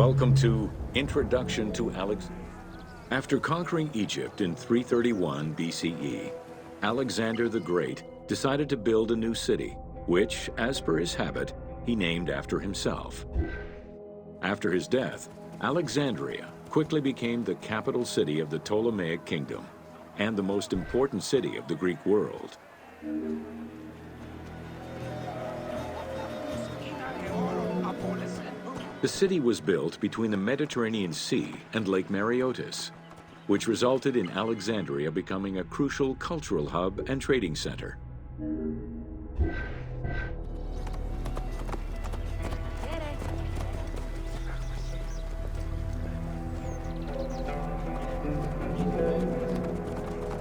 Welcome to Introduction to Alex. After conquering Egypt in 331 BCE, Alexander the Great decided to build a new city, which, as per his habit, he named after himself. After his death, Alexandria quickly became the capital city of the Ptolemaic kingdom and the most important city of the Greek world. The city was built between the Mediterranean Sea and Lake Mareotis, which resulted in Alexandria becoming a crucial cultural hub and trading center.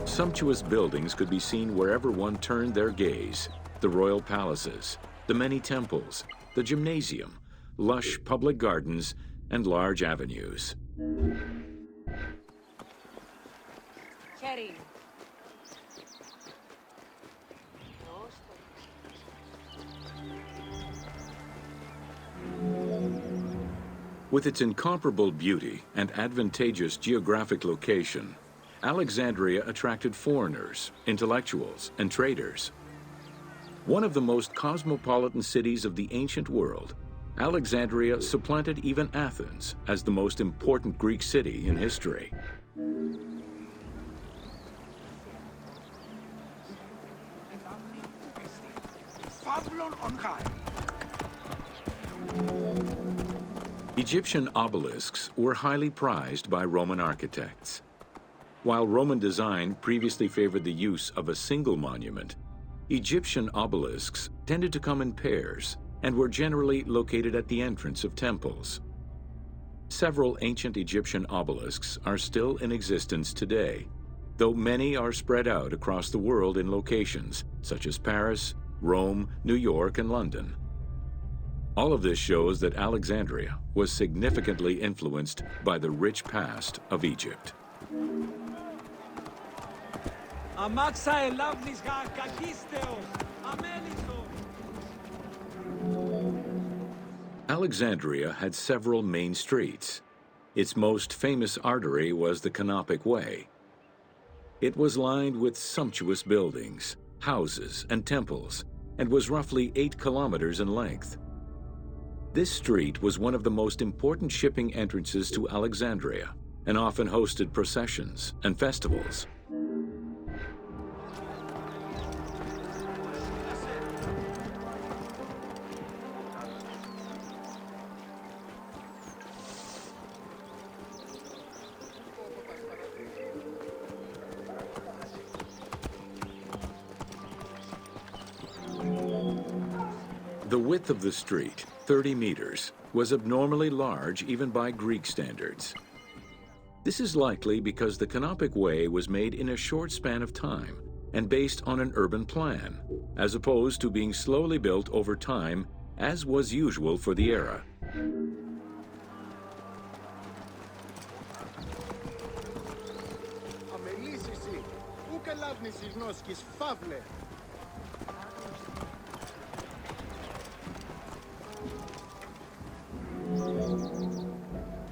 Sumptuous buildings could be seen wherever one turned their gaze: the royal palaces, the many temples, the gymnasium, lush public gardens, and large avenues. With its incomparable beauty and advantageous geographic location, Alexandria attracted foreigners, intellectuals, and traders. One of the most cosmopolitan cities of the ancient world, Alexandria supplanted even Athens as the most important Greek city in history. Egyptian obelisks were highly prized by Roman architects. While Roman design previously favored the use of a single monument, Egyptian obelisks tended to come in pairs and were generally located at the entrance of temples. Several ancient Egyptian obelisks are still in existence today, though many are spread out across the world in locations such as Paris, Rome, New York, and London. All of this shows that Alexandria was significantly influenced by the rich past of Egypt. Alexandria had several main streets. Its most famous artery was the Canopic Way. It was lined with sumptuous buildings, houses, and temples, and was roughly 8 kilometers in length. This street was one of the most important shipping entrances to Alexandria and often hosted processions and festivals. The width of the street, 30 meters, was abnormally large even by Greek standards. This is likely because the Canopic Way was made in a short span of time and based on an urban plan, as opposed to being slowly built over time, as was usual for the era.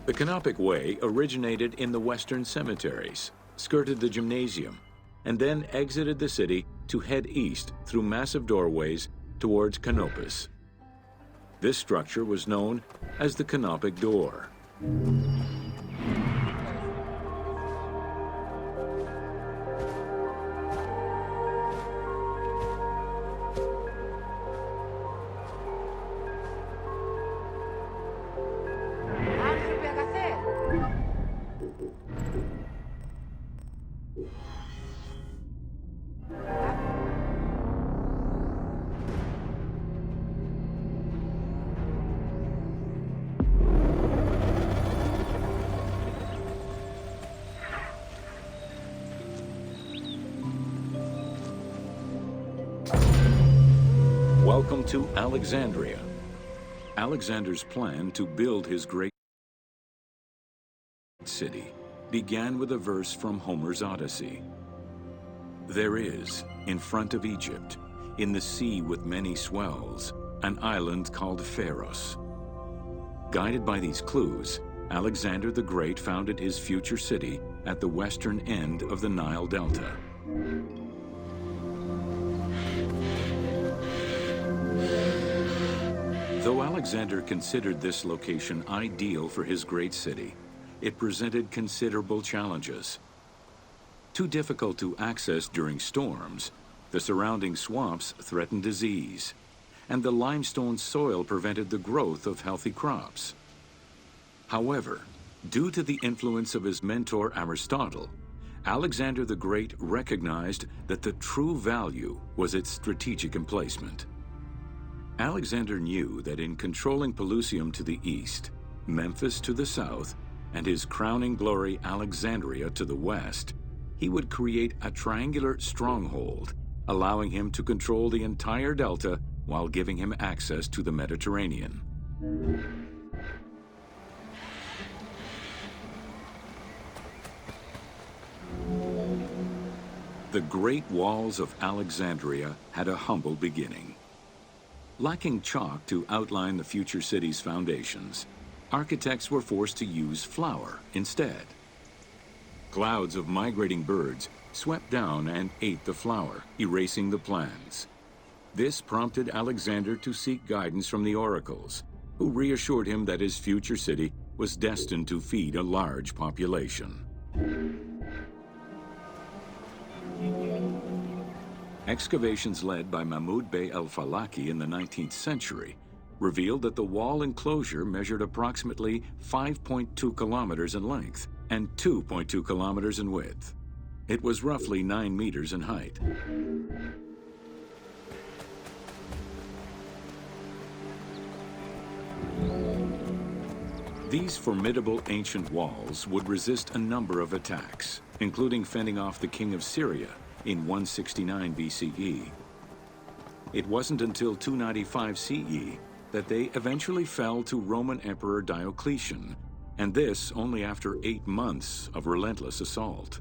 The Canopic Way originated in the western cemeteries, skirted the gymnasium, and then exited the city to head east through massive doorways towards Canopus. This structure was known as the Canopic Door. Welcome to Alexandria. Alexander's plan to build his great city began with a verse from Homer's Odyssey. There is, in front of Egypt, in the sea with many swells, an island called Pharos. Guided by these clues, Alexander the Great founded his future city at the western end of the Nile Delta. Though Alexander considered this location ideal for his great city, it presented considerable challenges. Too difficult to access during storms, the surrounding swamps threatened disease, and the limestone soil prevented the growth of healthy crops. However, due to the influence of his mentor Aristotle, Alexander the Great recognized that the true value was its strategic emplacement. Alexander knew that in controlling Pelusium to the east, Memphis to the south, and his crowning glory Alexandria to the west, he would create a triangular stronghold, allowing him to control the entire delta while giving him access to the Mediterranean. The Great Walls of Alexandria had a humble beginning. Lacking chalk to outline the future city's foundations, architects were forced to use flour instead. Clouds of migrating birds swept down and ate the flour, erasing the plans. This prompted Alexander to seek guidance from the oracles, who reassured him that his future city was destined to feed a large population. Excavations led by Mahmud Bey el-Falaki in the 19th century revealed that the wall enclosure measured approximately 5.2 kilometers in length and 2.2 kilometers in width. It was roughly 9 meters in height. These formidable ancient walls would resist a number of attacks, including fending off the king of Syria in 169 BCE. It wasn't until 295 CE that they eventually fell to Roman Emperor Diocletian, and this only after 8 months of relentless assault.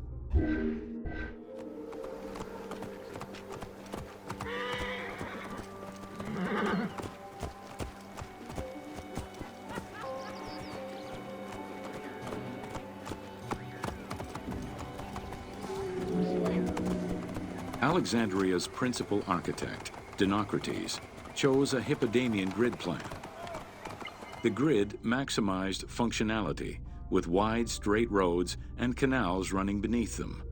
Alexandria's principal architect, Dinocrates, chose a Hippodamian grid plan. The grid maximized functionality, with wide, straight roads and canals running beneath them.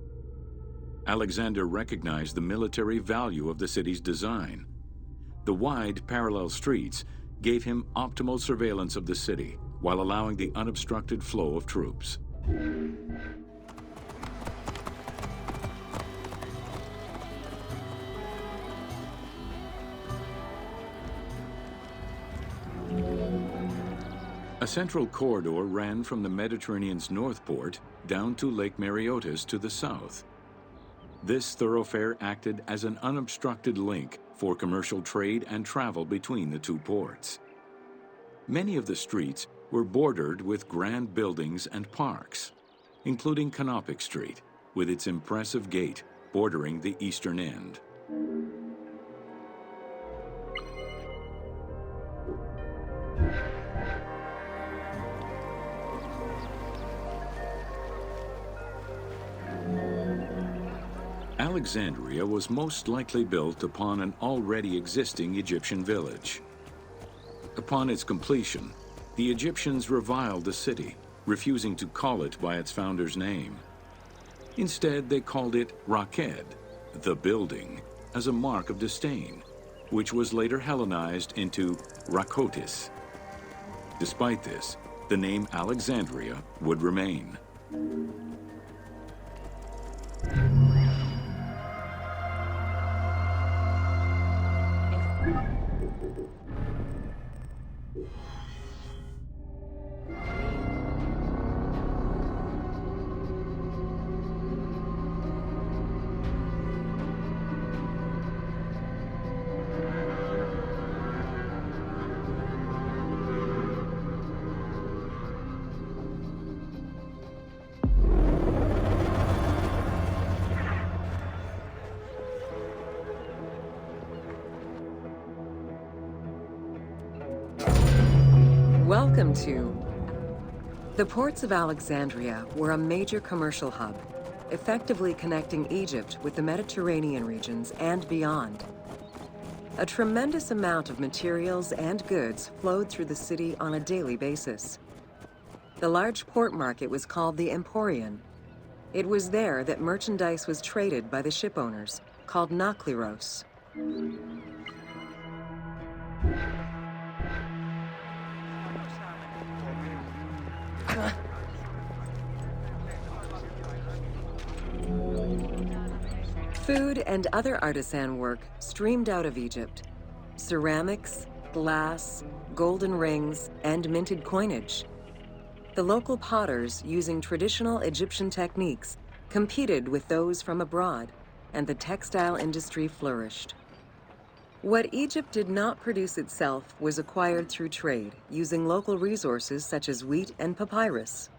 Alexander recognized the military value of the city's design. The wide, parallel streets gave him optimal surveillance of the city, while allowing the unobstructed flow of troops. A central corridor ran from the Mediterranean's north port down to Lake Mareotis to the south. This thoroughfare acted as an unobstructed link for commercial trade and travel between the two ports. Many of the streets were bordered with grand buildings and parks, including Canopic Street, with its impressive gate bordering the eastern end. Alexandria was most likely built upon an already existing Egyptian village. Upon its completion, the Egyptians reviled the city, refusing to call it by its founder's name. Instead, they called it Raked, the building, as a mark of disdain, which was later Hellenized into Rakotis. Despite this, the name Alexandria would remain. Welcome to... The ports of Alexandria were a major commercial hub, effectively connecting Egypt with the Mediterranean regions and beyond. A tremendous amount of materials and goods flowed through the city on a daily basis. The large port market was called the Emporion. It was there that merchandise was traded by the ship owners, called nakliros. Food and other artisan work streamed out of Egypt. Ceramics, glass, golden rings, and minted coinage. The local potters, using traditional Egyptian techniques, competed with those from abroad, and the textile industry flourished. What Egypt did not produce itself was acquired through trade, using local resources such as wheat and papyrus.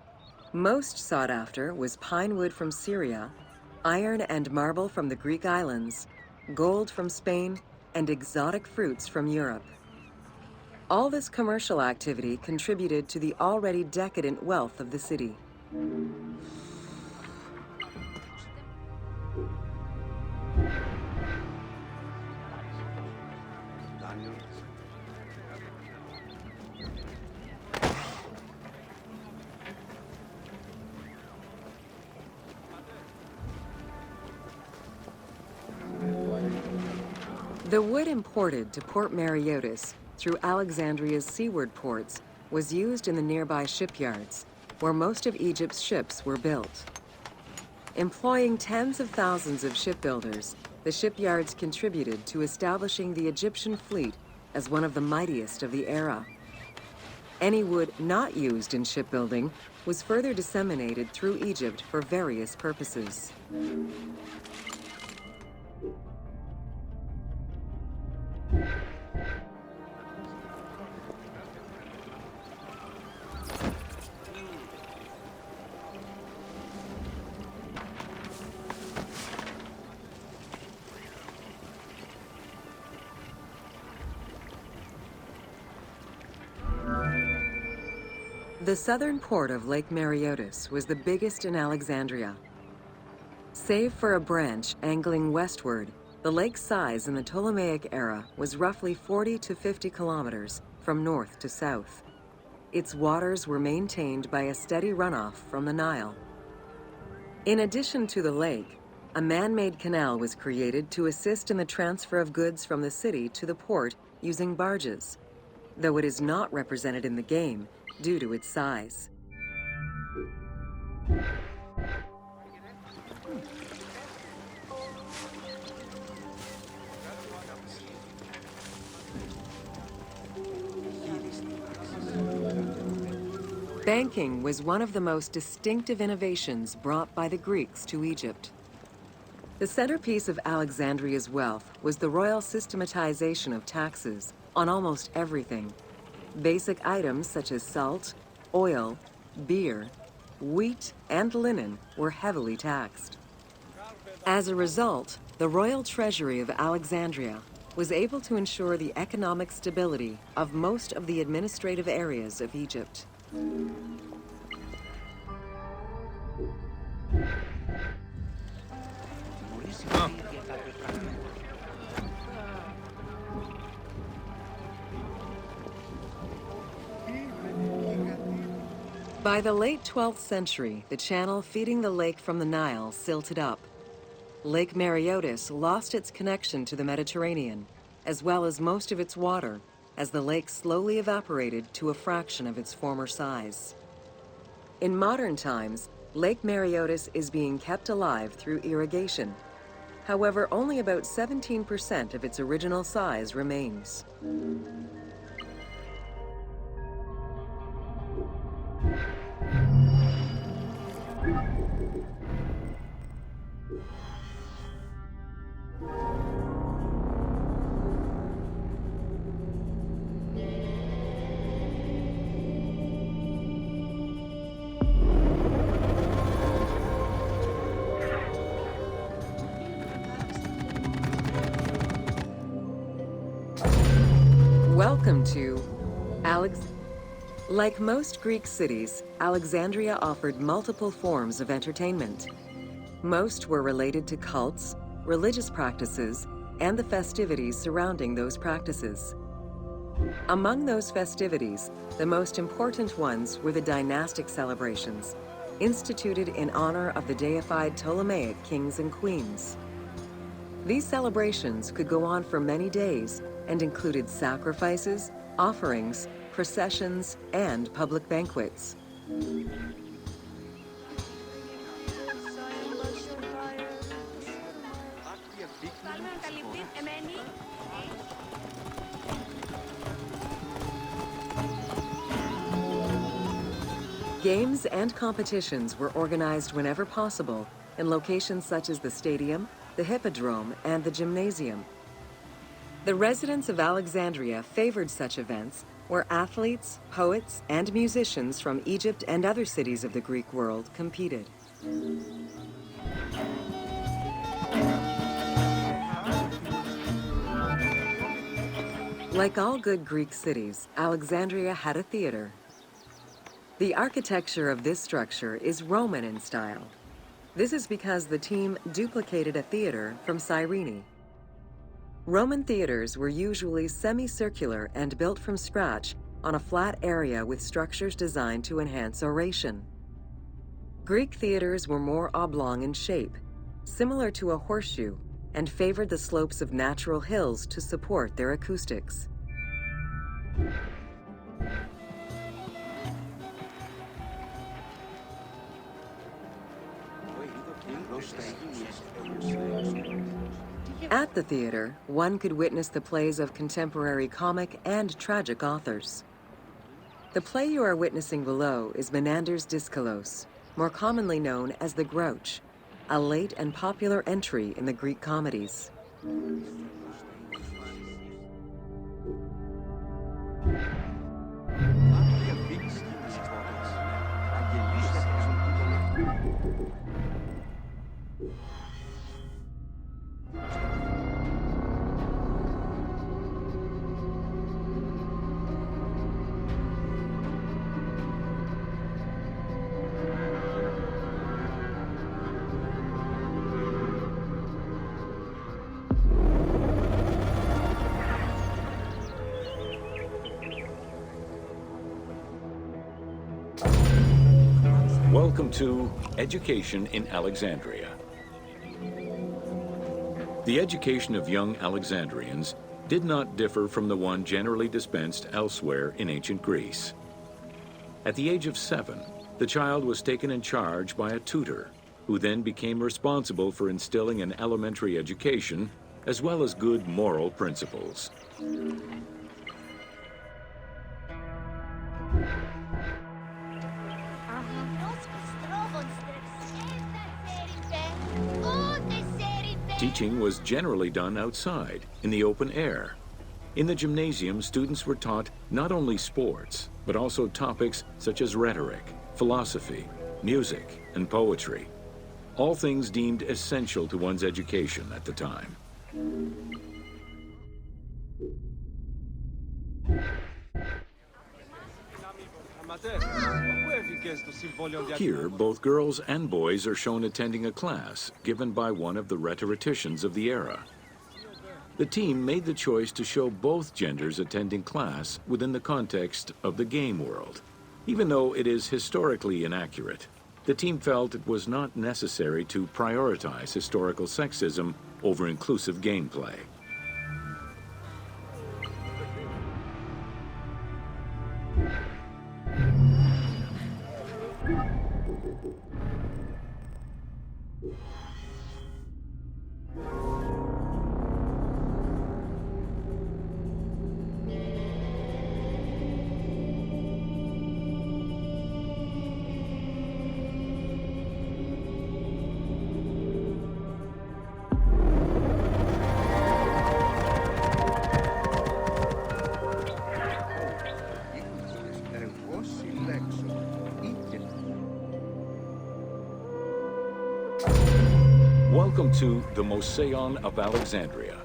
Most sought after was pine wood from Syria, iron and marble from the Greek islands, gold from Spain, and exotic fruits from Europe. All this commercial activity contributed to the already decadent wealth of the city. The wood imported to Port Mareotis through Alexandria's seaward ports was used in the nearby shipyards, where most of Egypt's ships were built. Employing tens of thousands of shipbuilders, the shipyards contributed to establishing the Egyptian fleet as one of the mightiest of the era. Any wood not used in shipbuilding was further disseminated through Egypt for various purposes. The southern port of Lake Mareotis was the biggest in Alexandria. Save for a branch angling westward, the lake's size in the Ptolemaic era was roughly 40 to 50 kilometers from north to south. Its waters were maintained by a steady runoff from the Nile. In addition to the lake, a man-made canal was created to assist in the transfer of goods from the city to the port using barges, though it is not represented in the game due to its size. Banking was one of the most distinctive innovations brought by the Greeks to Egypt. The centerpiece of Alexandria's wealth was the royal systematization of taxes on almost everything. Basic items such as salt, oil, beer, wheat, and linen were heavily taxed. As a result, the royal treasury of Alexandria was able to ensure the economic stability of most of the administrative areas of Egypt. By the late 12th century, the channel feeding the lake from the Nile silted up. Lake Mareotis lost its connection to the Mediterranean, as well as most of its water, as the lake slowly evaporated to a fraction of its former size. In modern times, Lake Mareotis is being kept alive through irrigation. However, only about 17% of its original size remains. Welcome to Like most Greek cities, Alexandria offered multiple forms of entertainment. Most were related to cults, religious practices, and the festivities surrounding those practices. Among those festivities, the most important ones were the dynastic celebrations, instituted in honor of the deified Ptolemaic kings and queens. These celebrations could go on for many days and included sacrifices, offerings, processions, and public banquets. Games and competitions were organized whenever possible in locations such as the stadium, the hippodrome, and the gymnasium. The residents of Alexandria favored such events where athletes, poets, and musicians from Egypt and other cities of the Greek world competed. Like all good Greek cities, Alexandria had a theater. The architecture of this structure is Roman in style. This is because the team duplicated a theater from Cyrene. Roman theaters were usually semicircular and built from scratch on a flat area with structures designed to enhance oration. Greek theaters were more oblong in shape, similar to a horseshoe, and favored the slopes of natural hills to support their acoustics. At the theater, one could witness the plays of contemporary comic and tragic authors. The play you are witnessing below is Menander's Dyskolos, more commonly known as The Grouch, a late and popular entry in the Greek comedies. Welcome to Education in Alexandria. The education of young Alexandrians did not differ from the one generally dispensed elsewhere in ancient Greece. At the age of 7, the child was taken in charge by a tutor, who then became responsible for instilling an elementary education as well as good moral principles. Teaching was generally done outside, in the open air. In the gymnasium, students were taught not only sports, but also topics such as rhetoric, philosophy, music, and poetry, all things deemed essential to one's education at the time. Here, both girls and boys are shown attending a class given by one of the rhetoricians of the era. The team made the choice to show both genders attending class within the context of the game world. Even though it is historically inaccurate, the team felt it was not necessary to prioritize historical sexism over inclusive gameplay. Welcome to the Moseion of Alexandria.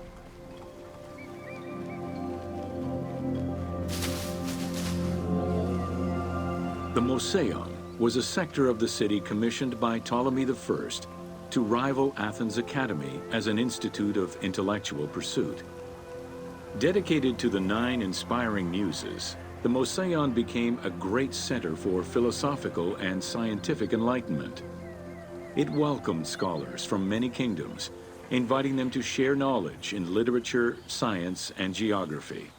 The Mouseion was a sector of the city commissioned by Ptolemy I to rival Athens' Academy as an institute of intellectual pursuit. Dedicated to the 9 inspiring muses, the Mouseion became a great center for philosophical and scientific enlightenment. It welcomed scholars from many kingdoms, inviting them to share knowledge in literature, science, and geography.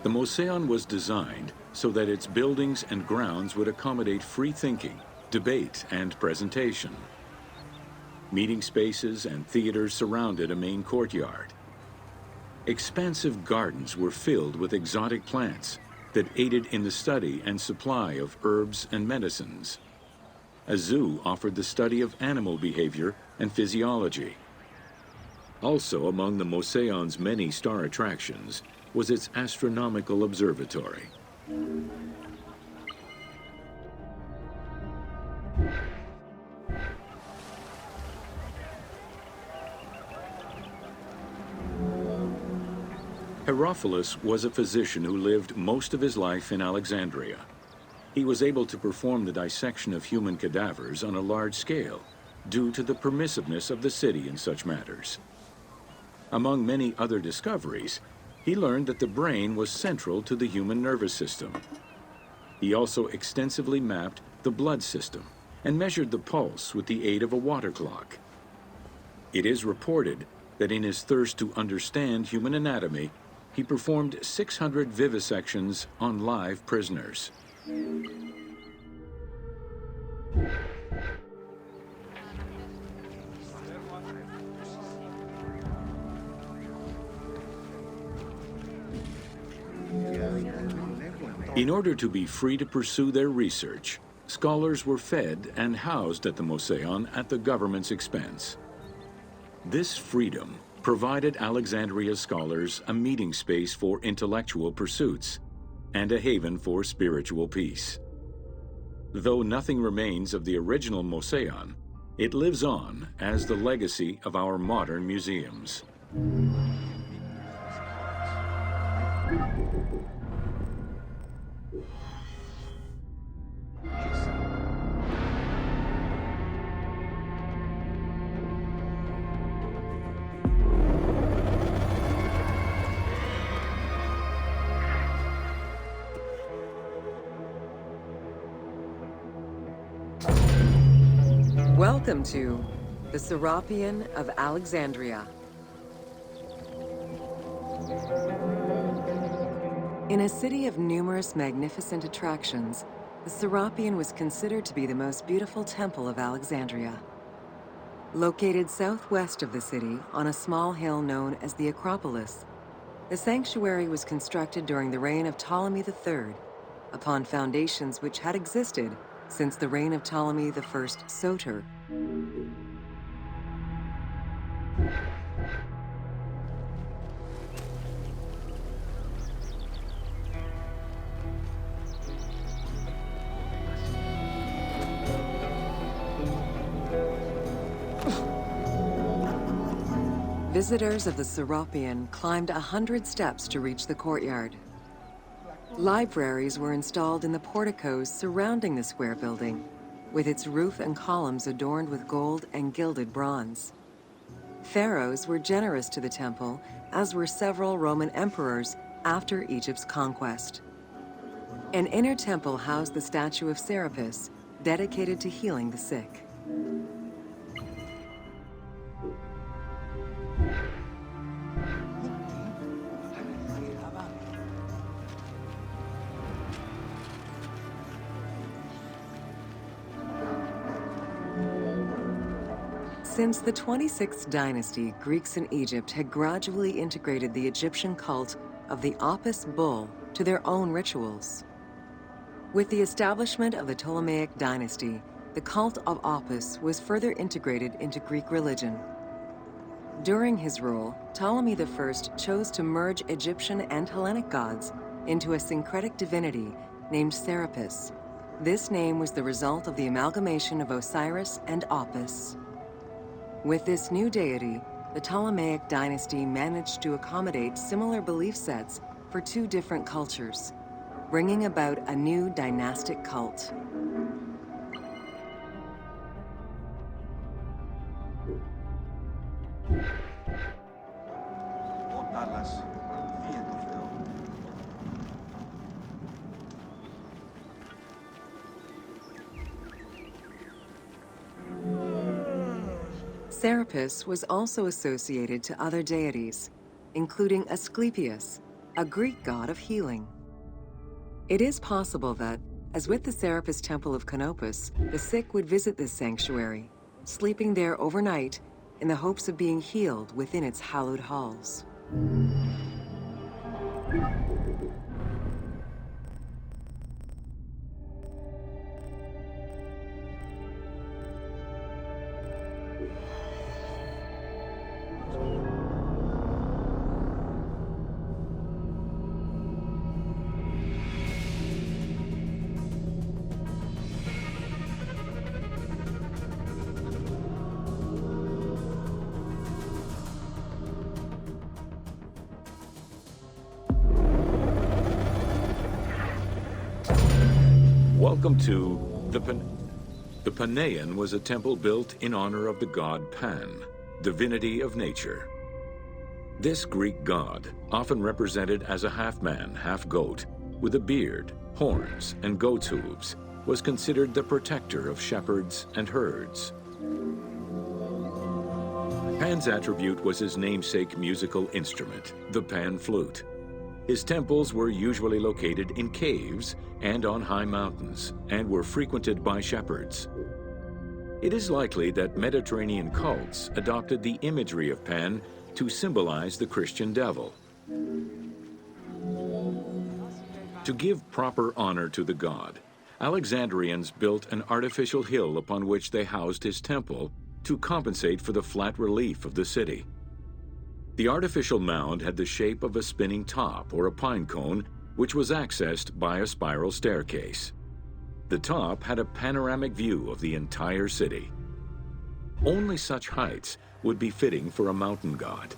The Mouseion was designed so that its buildings and grounds would accommodate free thinking, debate, and presentation. Meeting spaces and theaters surrounded a main courtyard. Expansive gardens were filled with exotic plants that aided in the study and supply of herbs and medicines. A zoo offered the study of animal behavior and physiology. Also among the Mouseion's many star attractions was its astronomical observatory. Herophilus was a physician who lived most of his life in Alexandria. He was able to perform the dissection of human cadavers on a large scale due to the permissiveness of the city in such matters. Among many other discoveries, he learned that the brain was central to the human nervous system. He also extensively mapped the blood system and measured the pulse with the aid of a water clock. It is reported that in his thirst to understand human anatomy, he performed 600 vivisections on live prisoners. In order to be free to pursue their research, scholars were fed and housed at the Mouseion at the government's expense. This freedom provided Alexandria's scholars a meeting space for intellectual pursuits and a haven for spiritual peace. Though nothing remains of the original Mouseion, it lives on as the legacy of our modern museums. Welcome to the Serapeum of Alexandria. In a city of numerous magnificent attractions, the Serapeum was considered to be the most beautiful temple of Alexandria. Located southwest of the city on a small hill known as the Acropolis, the sanctuary was constructed during the reign of Ptolemy III, upon foundations which had existed since the reign of Ptolemy I Soter. Visitors of the Serapeum climbed 100 steps to reach the courtyard. Libraries were installed in the porticos surrounding the square building, with its roof and columns adorned with gold and gilded bronze. Pharaohs were generous to the temple, as were several Roman emperors after Egypt's conquest. An inner temple housed the statue of Serapis, dedicated to healing the sick. Since the 26th dynasty, Greeks in Egypt had gradually integrated the Egyptian cult of the Apis bull to their own rituals. With the establishment of the Ptolemaic dynasty, the cult of Apis was further integrated into Greek religion. During his rule, Ptolemy I chose to merge Egyptian and Hellenic gods into a syncretic divinity named Serapis. This name was the result of the amalgamation of Osiris and Apis. With this new deity, the Ptolemaic dynasty managed to accommodate similar belief sets for two different cultures, bringing about a new dynastic cult. Serapis was also associated to other deities, including Asclepius, a Greek god of healing. It is possible that, as with the Serapis Temple of Canopus, the sick would visit this sanctuary, sleeping there overnight in the hopes of being healed within its hallowed halls. Welcome to the Panean was a temple built in honor of the god Pan, divinity of nature. This Greek god, often represented as a half-man, half-goat, with a beard, horns, and goat's hooves, was considered the protector of shepherds and herds. Pan's attribute was his namesake musical instrument, the pan flute. His temples were usually located in caves and on high mountains, and were frequented by shepherds. It is likely that Mediterranean cults adopted the imagery of Pan to symbolize the Christian devil. To give proper honor to the god, Alexandrians built an artificial hill upon which they housed his temple to compensate for the flat relief of the city. The artificial mound had the shape of a spinning top or a pine cone, which was accessed by a spiral staircase. The top had a panoramic view of the entire city. Only such heights would be fitting for a mountain god.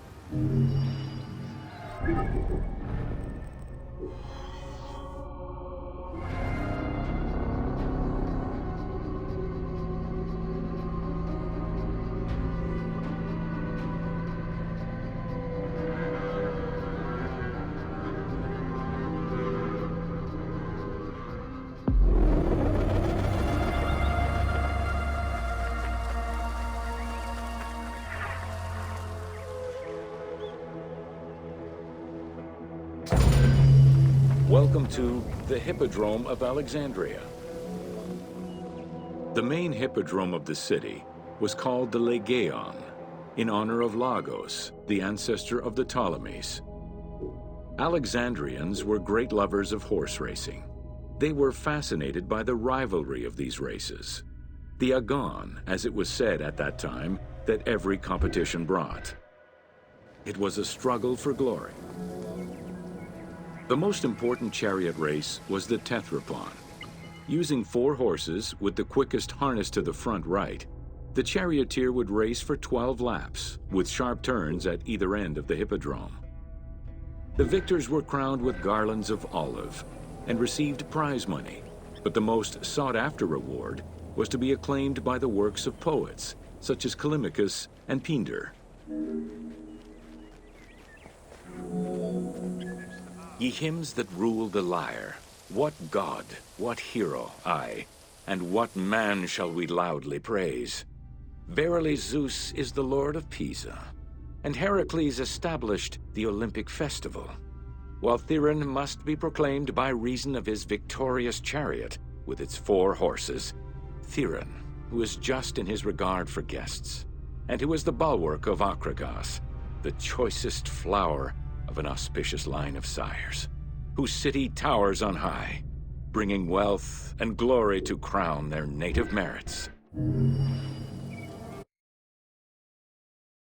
Welcome to the Hippodrome of Alexandria. The main hippodrome of the city was called the Legeon, in honor of Lagos, the ancestor of the Ptolemies. Alexandrians were great lovers of horse racing. They were fascinated by the rivalry of these races, the agon, as it was said at that time, that every competition brought. It was a struggle for glory. The most important chariot race was the Tethrapon. Using 4 horses with the quickest harness to the front right, the charioteer would race for 12 laps, with sharp turns at either end of the hippodrome. The victors were crowned with garlands of olive and received prize money, but the most sought-after reward was to be acclaimed by the works of poets, such as Callimachus and Pindar. Ye hymns that rule the lyre, what god, what hero, aye, and what man shall we loudly praise? Verily Zeus is the lord of Pisa, and Heracles established the Olympic festival, while Theron must be proclaimed by reason of his victorious chariot with its 4 horses, Theron, who is just in his regard for guests, and who is the bulwark of Akragas, the choicest flower of an auspicious line of sires, whose city towers on high, bringing wealth and glory to crown their native merits.